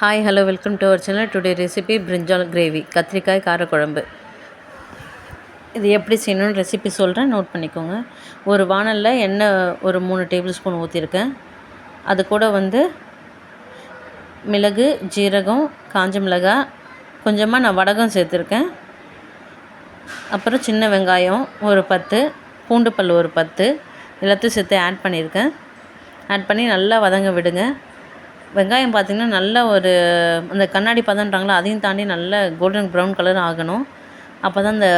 Hi hello welcome to our channel. Today recipe brinjal gravy, கத்திரிக்காய் காரக்குழம்பு. இது எப்படி செய்யணும்னு ரெசிபி சொல்கிறேன், நோட் பண்ணிக்கோங்க. ஒரு வானலில் எண்ணெய் ஒரு 3 டேபிள் ஸ்பூன் ஊற்றிருக்கேன். அது கூட மிளகு, ஜீரகம், காஞ்ச மிளகாய், கொஞ்சமாக நான் வடகம் சேர்த்துருக்கேன். அப்புறம் சின்ன வெங்காயம் ஒரு 10, பூண்டு பல் ஒரு 10 எல்லாத்தையும் சேர்த்து ஆட் பண்ணியிருக்கேன். ஆட் பண்ணி நல்லா வதங்க விடுங்க. வெங்காயம் பார்த்திங்கன்னா நல்லா அந்த கண்ணாடி பதன்றாங்களோ அதையும் தாண்டி நல்லா கோல்டன் ப்ரௌன் கலர் ஆகணும். அப்போ தான் அந்த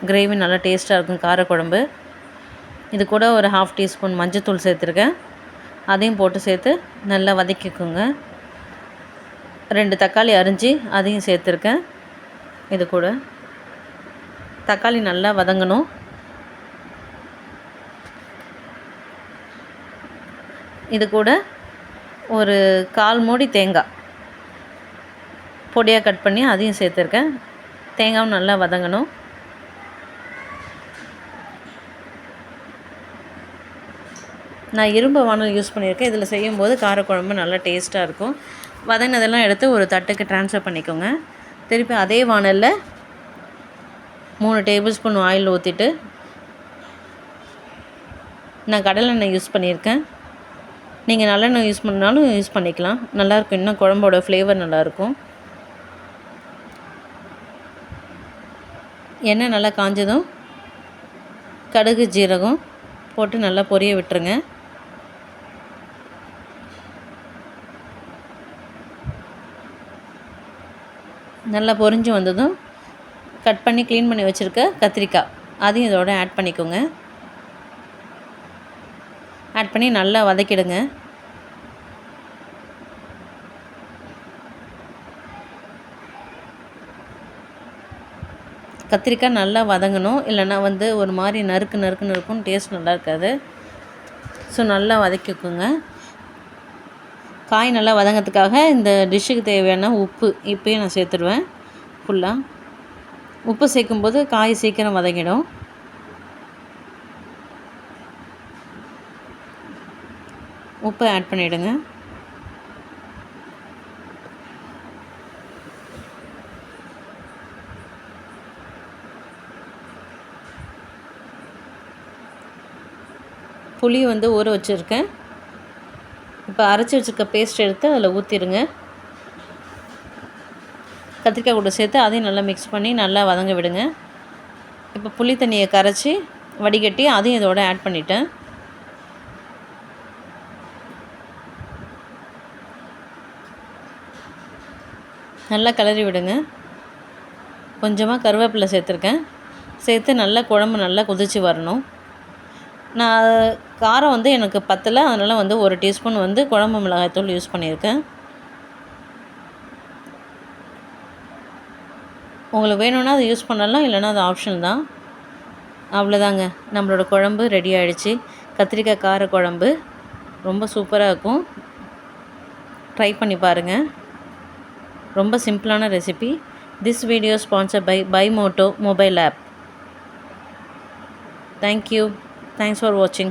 கிரேவி நல்லா டேஸ்ட்டாக இருக்கும், காரக்குழம்பு. இது கூட ஒரு 1/2 டீஸ்பூன் மஞ்சத்தூள் சேர்த்துருக்கேன். அதையும் போட்டு சேர்த்து நல்லா வதக்கிக்கோங்க. 2 தக்காளி அரிஞ்சு அதையும் சேர்த்துருக்கேன். இது கூட தக்காளி நல்லா வதங்கணும். இது கூட ஒரு 1/4 மூடி தேங்காய் பொடியாக கட் பண்ணி அதையும் சேர்த்துருக்கேன். தேங்காயும் நல்லா வதங்கணும். நான் இரும்பு வானல் யூஸ் பண்ணியிருக்கேன். இதில் செய்யும்போது காரக்குழம்பு நல்லா டேஸ்ட்டாக இருக்கும். வதங்கினதெல்லாம் எடுத்து ஒரு தட்டுக்கு ட்ரான்ஸ்ஃபர் பண்ணிக்கோங்க. திருப்பி அதே வானலில் 3 டேபிள் ஸ்பூன் ஆயில் ஊற்றிட்டு, நான் கடலெண்ணெய் யூஸ் பண்ணியிருக்கேன். நீங்கள் நல்லெண்ணெய் யூஸ் பண்ணாலும் யூஸ் பண்ணிக்கலாம், நல்லாயிருக்கும். இன்னும் குழம்போட ஃப்ளேவர் நல்லாயிருக்கும். எண்ணெய் நல்லா காஞ்சதும் கடுகு, ஜீரகம் போட்டு நல்லா பொரிய விட்டுருங்க. நல்லா பொரிஞ்சு வந்ததும் கட் பண்ணி க்ளீன் பண்ணி வச்சுருக்க கத்திரிக்காய் அதையும் இதோட ஆட் பண்ணிக்கோங்க. ஆட் பண்ணி நல்லா வதக்கிடுங்க. கத்திரிக்காய் நல்லா வதங்கணும், இல்லைன்னா ஒரு மாதிரி நறுக்குன்னு இருக்கும், டேஸ்ட் நல்லா இருக்காது. ஸோ நல்லா வதக்கிக்கோங்க. காய் நல்லா வதங்கிறதுக்காக இந்த டிஷ்ஷுக்கு தேவையான உப்பு இப்போயே நான் சேர்த்துடுவேன். ஃபுல்லாக உப்பு சேர்க்கும்போது காய் சீக்கிரம் வதங்கிடும். உப்பு ஆட் பண்ணிவிடுங்க. புளி ஊற வச்சுருக்கேன். இப்போ அரைச்சி வச்சுருக்க பேஸ்ட் எடுத்து அதில் ஊற்றிடுங்க. கத்திரிக்காய் கூட சேர்த்து அதையும் நல்லா மிக்ஸ் பண்ணி நல்லா வதங்க விடுங்க. இப்போ புளி தண்ணியை கரைச்சி வடிகட்டி அதையும் இதோட ஆட் பண்ணிட்டேன். நல்லா கிளறி விடுங்க. கொஞ்சமாக கருவேப்பிலை சேர்த்துருக்கேன். சேர்த்து நல்லா குழம்பு நல்லா கொதித்து வரணும். நான் காரம் எனக்கு பத்தலை, அதனால் 1 டீஸ்பூன் குழம்பு மிளகாய்த்தூள் யூஸ் பண்ணியிருக்கேன். உங்களுக்கு வேணும்னா அதை யூஸ் பண்ணலாம், இல்லைனா அது ஆப்ஷனல் தான். அவ்வளோதாங்க, நம்மளோட குழம்பு ரெடி ஆகிடுச்சு. கத்திரிக்காய் காரக்குழம்பு ரொம்ப சூப்பராக இருக்கும். ட்ரை பண்ணி பாருங்கள். ரொம்ப சிம்பிளான recipe. This video sponsored by பைமோட்டோ mobile app. Thank you. Thanks for watching.